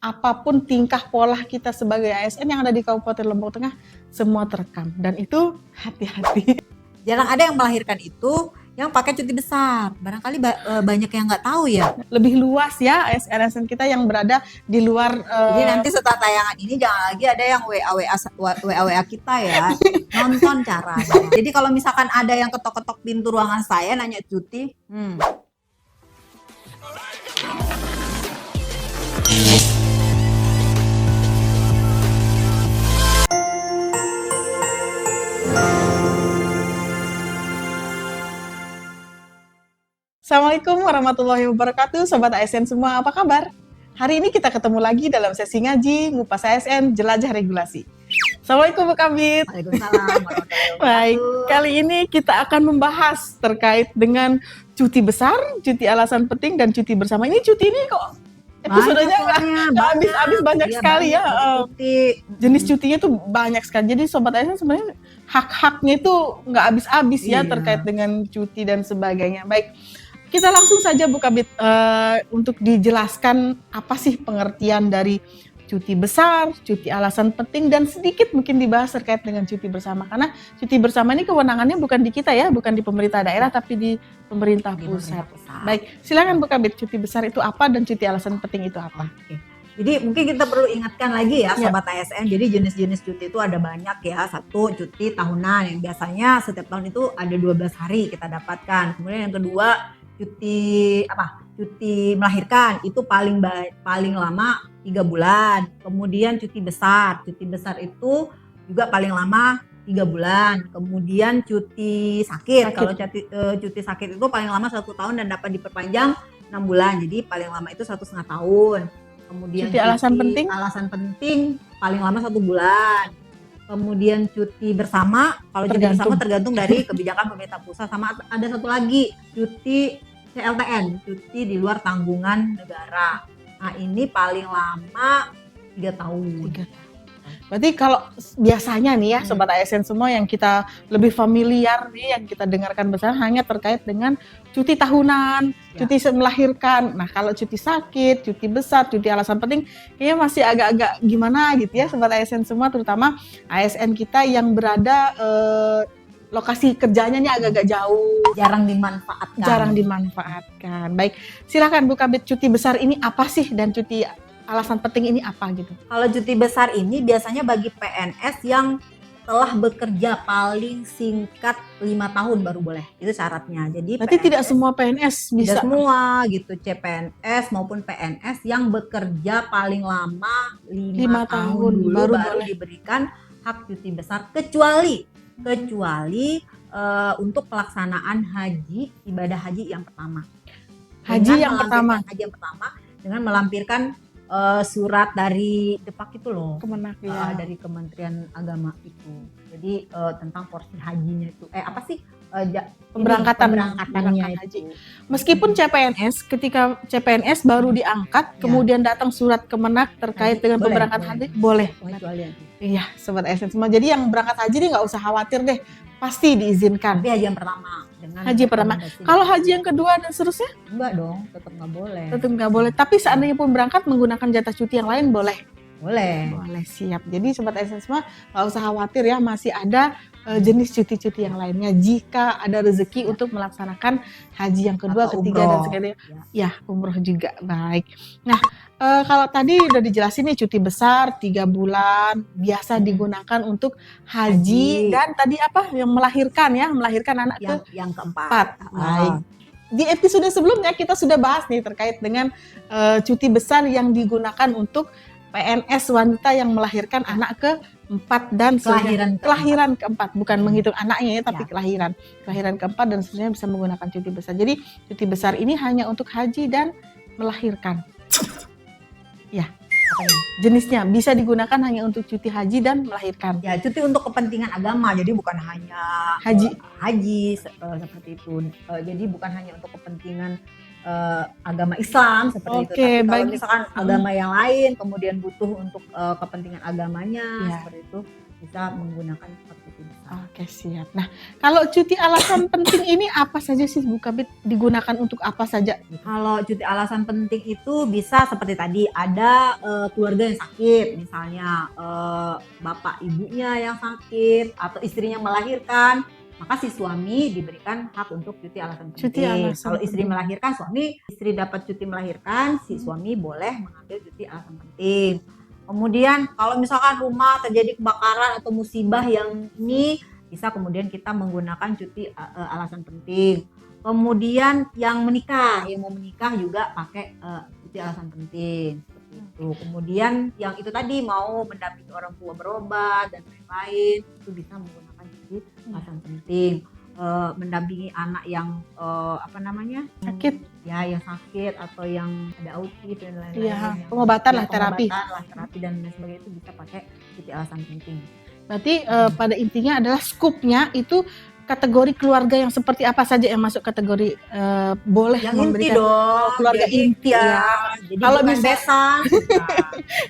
apapun tingkah pola kita sebagai ASN yang ada di Kabupaten Lombok Tengah semua terekam, dan itu hati-hati. Jarang ada yang melahirkan itu yang pakai cuti besar. Barangkali banyak yang nggak tahu ya. Lebih luas ya ASN kita yang berada di luar. Jadi nanti setelah tayangan ini jangan lagi ada yang WA kita ya. Nonton caranya. Jadi kalau misalkan ada yang ketok-ketok pintu ruangan saya nanya cuti, Assalamualaikum warahmatullahi wabarakatuh, Sobat ASN semua, apa kabar? Hari ini kita ketemu lagi dalam sesi ngaji Ngupas ASN Jelajah Regulasi. Assalamualaikum Bu Kabid. Waalaikumsalam. Baik, kali ini kita akan membahas terkait dengan cuti besar, cuti alasan penting, dan cuti bersama. Ini cuti ini kok episodenya nggak habis-habis banyak sekali ya. Jenis cutinya tuh banyak sekali. Jadi Sobat ASN sebenarnya hak-haknya itu nggak habis-habis ya terkait dengan cuti dan sebagainya. Baik. Kita langsung saja Bu Kabid untuk dijelaskan apa sih pengertian dari cuti besar, cuti alasan penting, dan sedikit mungkin dibahas terkait dengan cuti bersama. Karena cuti bersama ini kewenangannya bukan di kita ya, bukan di pemerintah daerah, tapi di pemerintah pusat. Baik, silakan Bu Kabid, cuti besar itu apa dan cuti alasan penting itu apa? Oke. Jadi mungkin kita perlu ingatkan lagi ya Sobat ASN, jadi jenis-jenis cuti itu ada banyak ya. Satu, cuti tahunan yang biasanya setiap tahun itu ada 12 hari kita dapatkan. Kemudian yang kedua, cuti melahirkan itu paling lama 3 bulan. Kemudian cuti besar itu juga paling lama 3 bulan. Kemudian cuti sakit. Kalau cuti sakit itu paling lama 1 tahun dan dapat diperpanjang 6 bulan. Jadi paling lama itu 1,5 tahun. Kemudian cuti alasan penting paling lama 1 bulan. Kemudian cuti bersama, kalau cuti bersama tergantung dari kebijakan pemerintah pusat. Sama ada satu lagi, cuti CLTN, cuti di luar tanggungan negara. Nah ini paling lama 3 tahun. Berarti kalau biasanya nih ya Sobat ASN semua yang kita lebih familiar nih, yang kita dengarkan bersama hanya terkait dengan cuti tahunan, cuti melahirkan. Nah kalau cuti sakit, cuti besar, cuti alasan penting kayaknya masih agak-agak gimana gitu ya Sobat ASN semua, terutama ASN kita yang berada lokasi kerjanya nih agak-agak jauh, jarang dimanfaatkan. Baik, silakan Bu Kabid, cuti besar ini apa sih dan cuti alasan penting ini apa gitu? Kalau cuti besar ini biasanya bagi PNS yang telah bekerja paling singkat 5 tahun baru boleh, itu syaratnya. Jadi berarti PNS, tidak semua PNS bisa? Tidak semua gitu, CPNS maupun PNS yang bekerja paling lama 5 tahun dulu baru diberikan hak cuti besar, kecuali untuk pelaksanaan ibadah haji yang pertama. Haji yang pertama dengan melampirkan surat dari Depak itu loh, Kemenak, dari Kementerian Agama itu. Jadi tentang porsi hajinya itu, pemberangkatannya haji. Meskipun CPNS, ketika CPNS baru diangkat, kemudian datang surat Kemenak terkait dengan pemberangkatan haji, boleh. Iya, Sobat ASN semua. Jadi yang berangkat haji nih nggak usah khawatir deh, pasti diizinkan. Tapi haji yang pertama. Haji pertama. Kalau haji yang kedua dan seterusnya? Enggak dong, tetap nggak boleh. Tetap nggak boleh. Tapi seandainya pun berangkat menggunakan jatah cuti yang lain boleh. Boleh, siap. Jadi Sobat ASN semua nggak usah khawatir ya, masih ada jenis cuti-cuti yang lainnya jika ada rezeki untuk melaksanakan haji yang kedua, ketiga, dan sebagainya. Ya, umroh juga. Baik. Nah, kalau tadi udah dijelasin nih cuti besar 3 bulan biasa digunakan untuk haji dan tadi apa yang melahirkan anak yang keempat. Baik. Di episode sebelumnya kita sudah bahas nih terkait dengan cuti besar yang digunakan untuk PNS wanita yang melahirkan anak ke-4 dan kelahiran ke-4, bukan menghitung anaknya ya, tapi kelahiran ke-4 dan seterusnya bisa menggunakan cuti besar. Jadi cuti besar ini hanya untuk haji dan melahirkan. Ya, jenisnya bisa digunakan hanya untuk cuti haji dan melahirkan. Ya, cuti untuk kepentingan agama, jadi bukan hanya haji seperti itu. Jadi bukan hanya untuk kepentingan agama Islam seperti itu. Tapi kalau misalkan agama yang lain kemudian butuh untuk kepentingan agamanya seperti itu, bisa menggunakan cuti cuti besar. Oke, siap. Nah, kalau cuti alasan penting ini apa saja sih Bu Kabit, digunakan untuk apa saja? Kalau cuti alasan penting itu bisa seperti tadi, ada keluarga yang sakit, misalnya bapak ibunya yang sakit atau istrinya melahirkan, maka si suami diberikan hak untuk cuti alasan penting. Cuti alasan Kalau istri penting. melahirkan, istri dapat cuti melahirkan, si suami boleh mengambil cuti alasan penting. Kemudian kalau misalkan rumah terjadi kebakaran atau musibah yang ini, bisa kemudian kita menggunakan cuti alasan penting. Kemudian yang mau menikah juga pakai cuti alasan penting seperti itu. Kemudian yang itu tadi mau mendampingi orang tua berobat dan lain-lain, itu bisa menggunakan cuti alasan penting. Mendampingi anak yang Sakit. ya, yang sakit atau yang ada autis dan lain-lain. Iya, pengobatan lah, terapi. Terapi dan lain sebagainya, itu bisa pakai cuti alasan penting. Berarti pada intinya adalah skupnya itu kategori keluarga yang seperti apa saja yang masuk kategori boleh Yang inti memberikan dong, keluarga jadi, inti ya. Jadi Kalau bukan bisa- besan.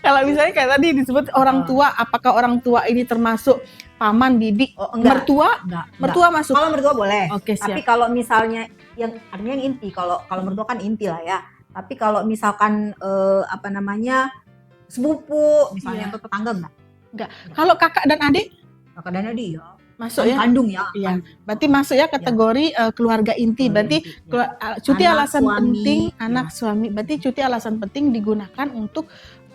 Kalau misalnya kayak tadi disebut orang tua, apakah orang tua ini termasuk paman, bibi, Oh, enggak. mertua? Enggak. Mertua masuk. Kalau mertua boleh. Oke, Tapi siap. kalau misalnya yang artinya yang inti, kalau mertua kan inti lah ya. Tapi kalau misalkan sepupu misalnya Iya. atau tetangga enggak. Kalau kakak dan adik Kakak dan adik ya. masuk ya. Kandung ya. Iya. Berarti masuk ya kategori keluarga inti. Berarti cuti Anak, alasan suami, penting ya. anak, suami. Berarti cuti alasan penting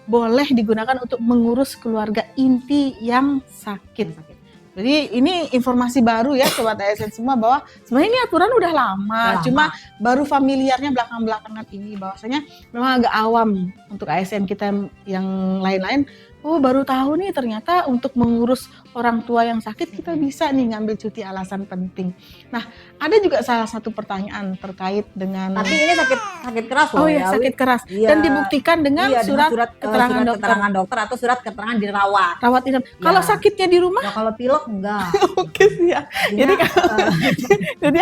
boleh digunakan untuk mengurus keluarga inti yang sakit. Jadi ini informasi baru ya Sobat ASN semua, bahwa sebenarnya ini aturan udah lama, cuma baru familiarnya belakang-belakangan ini, bahwasanya memang agak awam untuk ASN kita yang lain-lain. Oh, baru tahu nih ternyata untuk mengurus orang tua yang sakit kita bisa nih ngambil cuti alasan penting. Nah, ada juga salah satu pertanyaan terkait dengan Tapi ini sakit keras loh. Oh ya, sakit keras. Iya. Dan dibuktikan dengan surat keterangan dokter atau surat keterangan dirawat. rawat inap. Ya. Kalau sakitnya di rumah? Ya, kalau pilek enggak. Oke ya. Jadi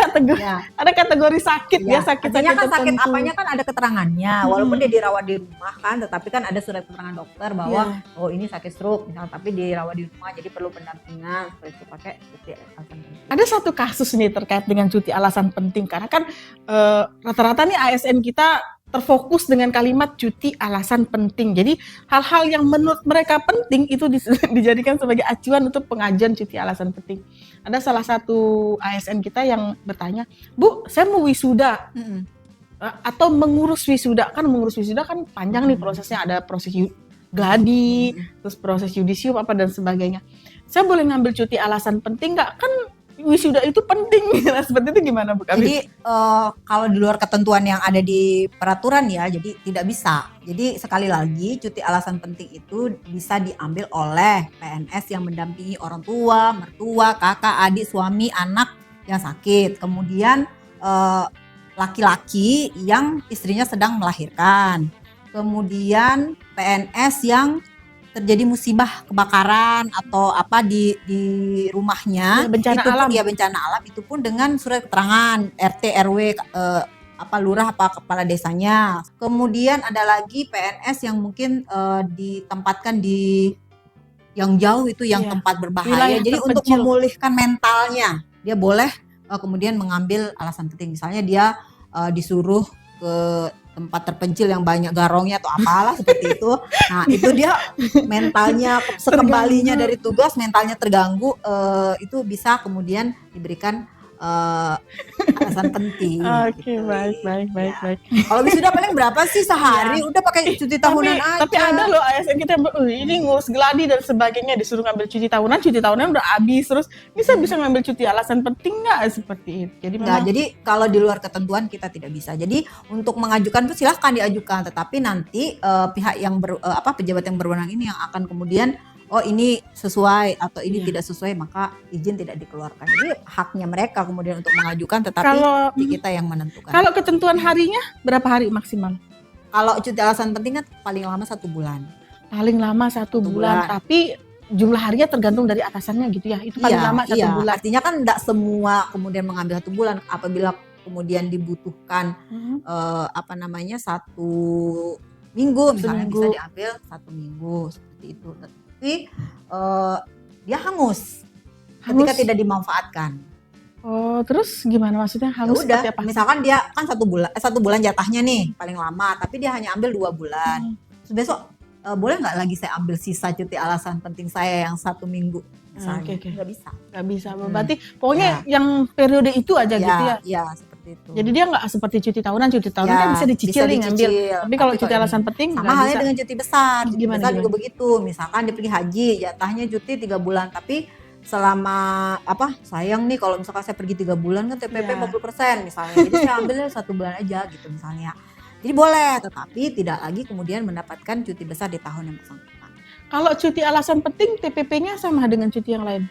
ada kategori sakit ya, sakit artinya kan sakit tertentu. apanya kan ada keterangannya. Walaupun dia dirawat di rumah kan, tetapi kan ada surat keterangan dokter bahwa oh ini sakit stroke misalnya, tapi dirawat di rumah jadi perlu pendampingan, seperti itu pakai cuti alasan penting. Ada satu kasus nih terkait dengan cuti alasan penting, karena kan rata-rata nih ASN kita terfokus dengan kalimat cuti alasan penting. Jadi hal-hal yang menurut mereka penting itu dijadikan sebagai acuan untuk pengajuan cuti alasan penting. Ada salah satu ASN kita yang bertanya, Bu, saya mau wisuda atau mengurus wisuda. Kan mengurus wisuda kan panjang nih prosesnya, ada proses gladi, terus proses yudisium apa dan sebagainya. Saya boleh ngambil cuti alasan penting nggak? Kan wisuda itu penting. Nah, seperti itu gimana Bu Kabit? Jadi kalau di luar ketentuan yang ada di peraturan ya, jadi tidak bisa. Jadi sekali lagi cuti alasan penting itu bisa diambil oleh PNS yang mendampingi orang tua, mertua, kakak, adik, suami, anak yang sakit. Kemudian laki-laki yang istrinya sedang melahirkan. Kemudian PNS yang terjadi musibah kebakaran atau apa di rumahnya, bencana itu alam. pun ya bencana alam, itu pun dengan surat keterangan RT RW lurah apa kepala desanya. Kemudian ada lagi PNS yang mungkin ditempatkan di yang jauh itu yang tempat berbahaya. Jadi terpencil. untuk memulihkan mentalnya dia boleh kemudian mengambil alasan penting, misalnya dia disuruh ke tempat terpencil yang banyak garongnya atau apalah seperti itu. Nah, itu dia mentalnya sekembalinya dari tugas, mentalnya terganggu, itu bisa kemudian diberikan alasan penting. Oke, gitu. baik. Kalau wisuda paling berapa sih sehari? Udah pakai cuti tahunan aja. Tapi ada loh ASN kita yang ini ngurus gladi dan sebagainya, disuruh ngambil cuti tahunan udah habis, terus bisa ngambil cuti alasan penting nggak seperti itu? Jadi Nggak, jadi kalau di luar ketentuan kita tidak bisa. Jadi untuk mengajukan itu silahkan diajukan, tetapi nanti pihak yang pejabat yang berwenang ini yang akan kemudian oh ini sesuai atau ini tidak sesuai, maka izin tidak dikeluarkan. Jadi haknya mereka kemudian untuk mengajukan, tetapi kita yang menentukan. Kalau ketentuan harinya berapa hari maksimal? Kalau cuti alasan penting kan paling lama 1 bulan. Paling lama 1 bulan, tapi jumlah harinya tergantung dari atasannya gitu ya. Itu paling lama 1 bulan. Artinya kan tidak semua kemudian mengambil 1 bulan. Apabila kemudian dibutuhkan 1 minggu misalnya, bisa diambil 1 minggu seperti itu. Tapi dia hangus. ketika Hangus. tidak dimanfaatkan. Oh, terus gimana maksudnya Ya hangus udah, seperti apa? misalkan dia kan 1 bulan jatahnya nih paling lama, tapi dia hanya ambil 2 bulan. Terus besok boleh nggak lagi saya ambil sisa cuti alasan penting saya yang 1 minggu misalnya? Oke. Nggak bisa. Nggak bisa. Berarti pokoknya yang periode itu aja gitu ya. Ya seperti itu. Jadi dia nggak seperti cuti tahunan kan bisa dicicil nih ngambil. Tapi kalau cuti alasan penting sama nggak halnya bisa. dengan cuti besar. Cuti Gimana, besar juga gimana? begitu. Misalkan dia pergi haji, jatahnya cuti 3 bulan, tapi selama sayang nih kalau misalkan saya pergi 3 bulan kan TPP Iya. 50% misalnya. Jadi saya ambilnya 1 bulan aja gitu misalnya. Jadi boleh, tetapi tidak lagi kemudian mendapatkan cuti besar di tahun yang bersangkutan. Kalau cuti alasan penting TPP-nya sama dengan cuti yang lain.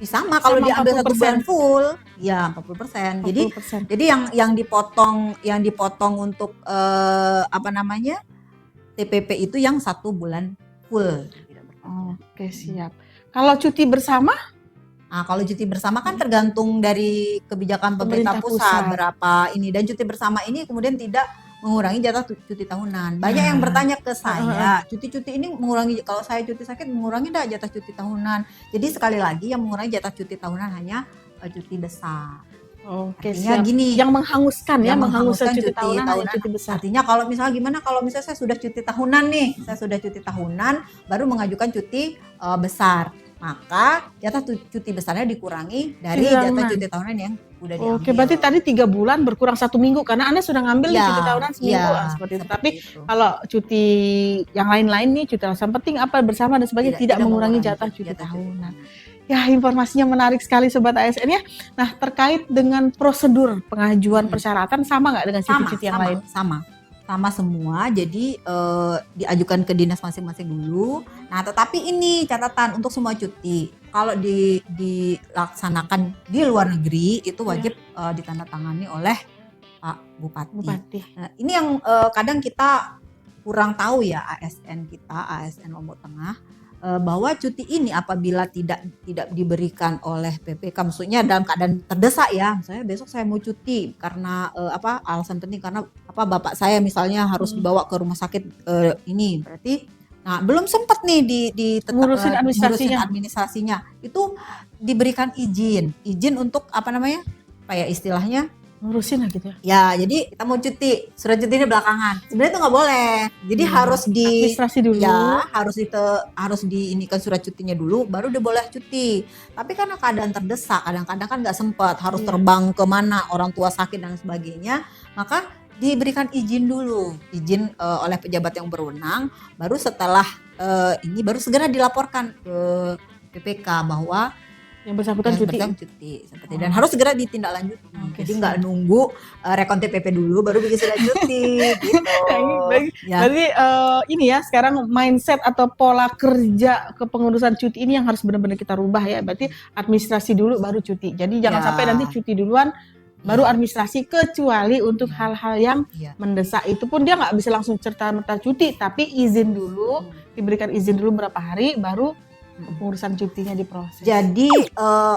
Sama kalau Sama diambil 1 bulan 40%. full, ya 40%. Jadi 40%. Jadi yang dipotong untuk TPP itu yang 1 bulan full. Oke, siap. Kalau cuti bersama Nah, kalau cuti bersama kan tergantung dari kebijakan pemerintah Pemerintah pusat pusat. berapa ini, dan cuti bersama ini kemudian tidak mengurangi jatah cuti tahunan. Banyak yang bertanya ke saya, cuti-cuti ini mengurangi, kalau saya cuti sakit mengurangi enggak jatah cuti tahunan? Jadi sekali lagi yang mengurangi jatah cuti tahunan hanya cuti besar. Oke, Artinya siap. gini, Yang menghanguskan ya, yang menghanguskan cuti tahunan, tahunan cuti besar. Artinya kalau misalnya kalau misalnya saya sudah cuti tahunan nih, saya sudah cuti tahunan baru mengajukan cuti besar, maka jatah cuti besarnya dikurangi dari Cuti jatah tahunan. cuti tahunan yang udah diambil. Oke, berarti tadi 3 bulan berkurang 1 minggu karena Anda sudah ngambil nih cuti tahunan seminggu seperti itu. Tapi kalau cuti yang lain-lain nih, cuti alasan penting apa bersama dan sebagainya tidak mengurangi jatah cuti tahunan. Ya, informasinya menarik sekali Sobat ASN ya. Nah, terkait dengan prosedur pengajuan persyaratan sama nggak dengan cuti-cuti yang lain? Sama semua, jadi diajukan ke dinas masing-masing dulu. Nah, tetapi ini catatan untuk semua cuti, kalau dilaksanakan di luar negeri itu wajib ditandatangani oleh Pak Bupati. Nah, ini yang kadang kita kurang tahu ya, ASN Lombok Tengah, bahwa cuti ini apabila tidak diberikan oleh PPK, maksudnya dalam keadaan terdesak ya, misalnya besok saya mau cuti karena alasan penting karena bapak saya misalnya harus dibawa ke rumah sakit ini, berarti belum sempat nih ngurusin administrasinya, itu diberikan izin untuk istilahnya ngurusin lah gitu ya. Ya, jadi kita mau cuti, surat cutinya belakangan. Sebenarnya itu nggak boleh. Jadi harus administrasi dulu. Ya, harus diinikan surat cutinya dulu, baru dia boleh cuti. Tapi karena keadaan terdesak, kadang-kadang kan nggak sempat, harus terbang ke mana, orang tua sakit dan sebagainya, maka diberikan izin dulu, oleh pejabat yang berwenang. Baru setelah ini baru segera dilaporkan ke PPK bahwa yang bersangkutan cuti seperti dan harus segera ditindaklanjuti. Jadi nggak nunggu rekon TPP dulu baru bikin surat cuti gitu. Berarti ini ya sekarang mindset atau pola kerja kepengurusan cuti ini yang harus benar-benar kita rubah ya. Berarti administrasi dulu baru cuti. Jadi jangan sampai nanti cuti duluan baru administrasi, kecuali untuk hal-hal yang mendesak. Itu pun dia nggak bisa langsung serta-merta cuti, tapi izin dulu, diberikan izin dulu berapa hari baru pengurusan cutinya diproses. Jadi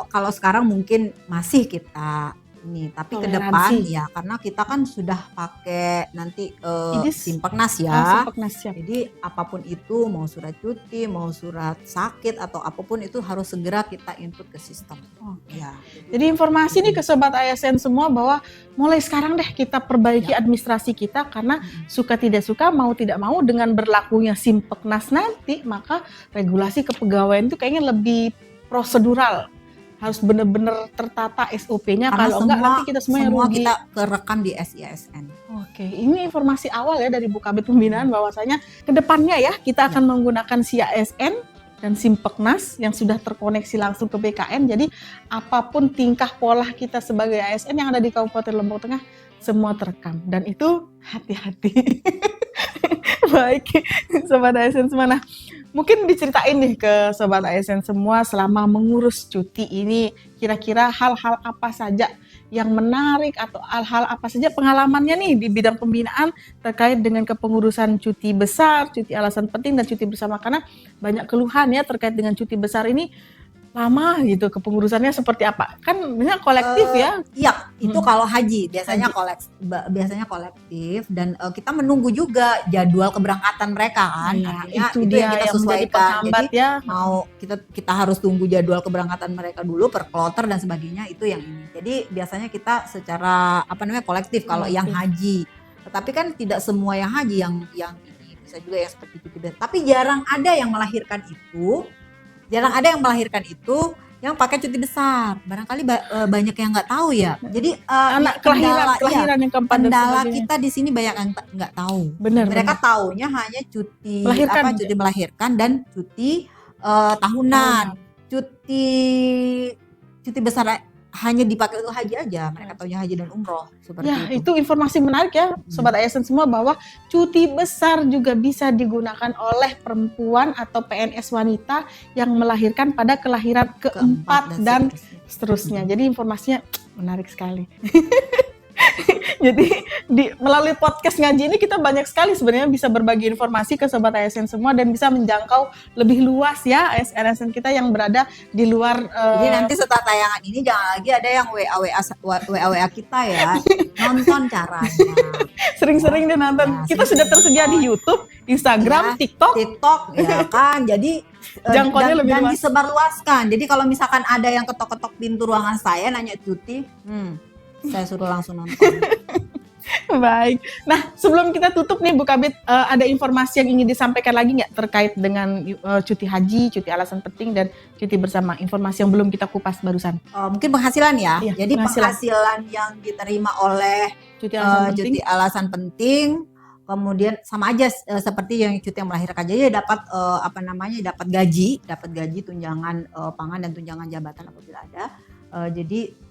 kalau sekarang mungkin masih kita ini, tapi ke depan ya karena kita kan sudah pakai nanti Simpeknas ya. Jadi apapun itu, mau surat cuti, mau surat sakit atau apapun itu harus segera kita input ke sistem. Ya. Jadi informasi nih ke Sobat ASN semua bahwa mulai sekarang deh kita perbaiki administrasi kita, karena suka tidak suka, mau tidak mau dengan berlakunya Simpeknas nanti, maka regulasi kepegawaian itu kayaknya lebih prosedural. Harus benar-benar tertata SOP-nya, kalau enggak nanti kita semua rugi. Kita kerekam di SIASN. Oke, ini informasi awal ya dari Bukabid Pembinaan bahwasanya kedepannya ya kita akan menggunakan SIASN dan Simpeknas yang sudah terkoneksi langsung ke BKN. Jadi apapun tingkah pola kita sebagai ASN yang ada di Kabupaten Lombok Tengah semua terekam, dan itu hati-hati. Baik, Sobat ASN semua. Nah, mungkin diceritain nih ke Sobat ASN semua selama mengurus cuti ini, kira-kira hal-hal apa saja yang menarik atau hal-hal apa saja pengalamannya nih di bidang pembinaan terkait dengan kepengurusan cuti besar, cuti alasan penting dan cuti bersama, karena banyak keluhan ya terkait dengan cuti besar ini. lama gitu kepengurusannya seperti apa? Kan banyak kolektif ya. Iya, itu kalau haji biasanya kolektif dan kita menunggu juga jadwal keberangkatan mereka kan. Iya, Artinya itu itu dia yang kita yang menjadi sesuaikan. penghambat Jadi ya. mau kita harus tunggu jadwal keberangkatan mereka dulu per kloter dan sebagainya, itu yang ini. Jadi biasanya kita secara kolektif kalau yang haji. Tetapi kan tidak semua yang haji yang ini, bisa juga yang seperti itu. Tapi jarang ada yang melahirkan itu yang pakai cuti besar. Barangkali banyak yang nggak tahu ya. Jadi Anak kelahiran yang keempat dan kendala sebagainya. kita di sini banyak yang nggak tahu. Benar. Mereka taunya hanya cuti Melahirkan. cuti melahirkan dan cuti tahunan. Cuti besar hanya dipakai untuk haji aja. Mereka taunya haji dan umroh seperti Ya, itu. itu informasi menarik ya, Sobat ASN semua, bahwa cuti besar juga bisa digunakan oleh perempuan atau PNS wanita yang melahirkan pada kelahiran keempat dan seterusnya. Jadi informasinya menarik sekali. Jadi melalui podcast ngaji ini kita banyak sekali sebenarnya bisa berbagi informasi ke Sobat ASN semua dan bisa menjangkau lebih luas ya ASN kita yang berada di luar. Jadi nanti setelah tayangan ini jangan lagi ada yang WA kita ya, nonton caranya. Sering-sering deh nonton. Ya, Kita sudah tersedia di YouTube, Instagram, Ya, TikTok ya kan. Jadi Jangkauannya lebih dan luas. disebarluaskan. Jadi kalau misalkan ada yang ketok-ketok pintu ruangan saya nanya cuti, saya suruh langsung nonton. Baik. Nah, sebelum kita tutup nih Bu Kabid, ada informasi yang ingin disampaikan lagi nggak terkait dengan cuti haji, cuti alasan penting, dan cuti bersama? Informasi yang belum kita kupas barusan. Mungkin penghasilan ya. Iya, Jadi penghasilan yang diterima oleh cuti alasan penting, kemudian sama aja seperti yang cuti yang melahirkan aja, dapat dapat gaji, tunjangan pangan dan tunjangan jabatan apabila ada. Jadi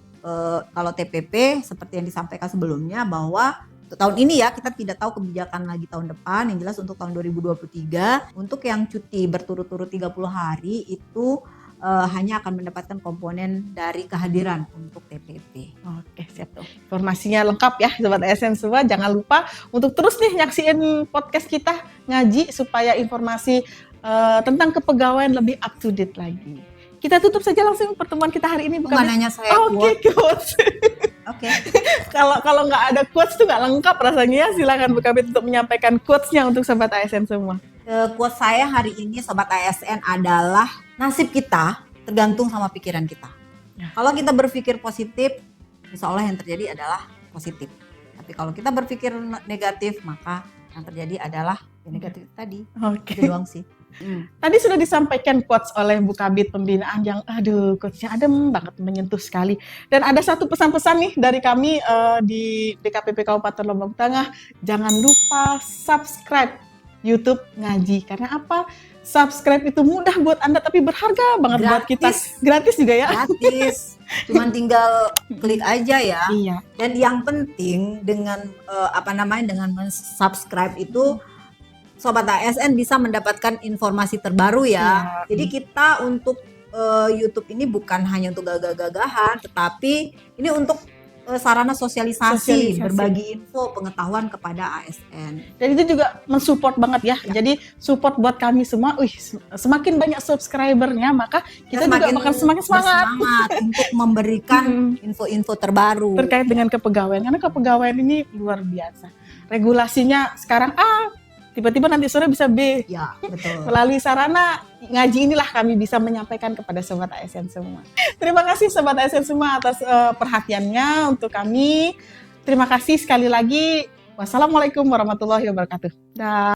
kalau TPP seperti yang disampaikan sebelumnya bahwa untuk tahun ini ya kita tidak tahu kebijakan lagi tahun depan. Yang jelas untuk tahun 2023 untuk yang cuti berturut-turut 30 hari itu hanya akan mendapatkan komponen dari kehadiran untuk TPP. Oke, siap. Informasinya lengkap ya Sobat ASN semua. Jangan lupa untuk terus nih nyaksiin podcast kita ngaji supaya informasi tentang kepegawaian lebih up to date lagi. Kita tutup saja langsung pertemuan kita hari ini. Bukan nanya saya quotes. Oke. Kalau nggak ada quotes tuh nggak lengkap rasanya ya. Silakan Bu Kabid untuk menyampaikan quotes-nya untuk Sobat ASN semua. Quotes saya hari ini Sobat ASN adalah nasib kita tergantung sama pikiran kita. Ya. Kalau kita berpikir positif, insya Allah yang terjadi adalah positif. Tapi kalau kita berpikir negatif, maka yang terjadi adalah yang negatif tadi. Oke. Itu doang sih. Tadi sudah disampaikan quotes oleh Bu Kabid pembinaan yang quotesnya adem banget, menyentuh sekali. Dan ada satu pesan-pesan nih dari kami di DKPP Kabupaten Lombok Tengah, jangan lupa subscribe YouTube Ngaji. Karena apa? Subscribe itu mudah buat Anda tapi berharga banget buat kita. Gratis juga ya? Gratis. Cuman tinggal klik aja ya. Iya. Dan yang penting dengan dengan subscribe itu Sobat ASN bisa mendapatkan informasi terbaru ya. Jadi kita untuk YouTube ini bukan hanya untuk gagah-gagahan, tetapi ini untuk sarana sosialisasi, berbagi info, pengetahuan kepada ASN. Dan itu juga mensupport banget ya. Jadi support buat kami semua. Semakin banyak subscribernya, maka kita juga bakal semakin semangat untuk memberikan info-info terbaru terkait dengan kepegawaian. Karena kepegawaian ini luar biasa. Regulasinya sekarang A, tiba-tiba nanti sore bisa B. Ya, betul. Melalui sarana ngaji inilah kami bisa menyampaikan kepada Sobat ASN semua. Terima kasih Sobat ASN semua atas perhatiannya untuk kami. Terima kasih sekali lagi. Wassalamualaikum warahmatullahi wabarakatuh. Dah.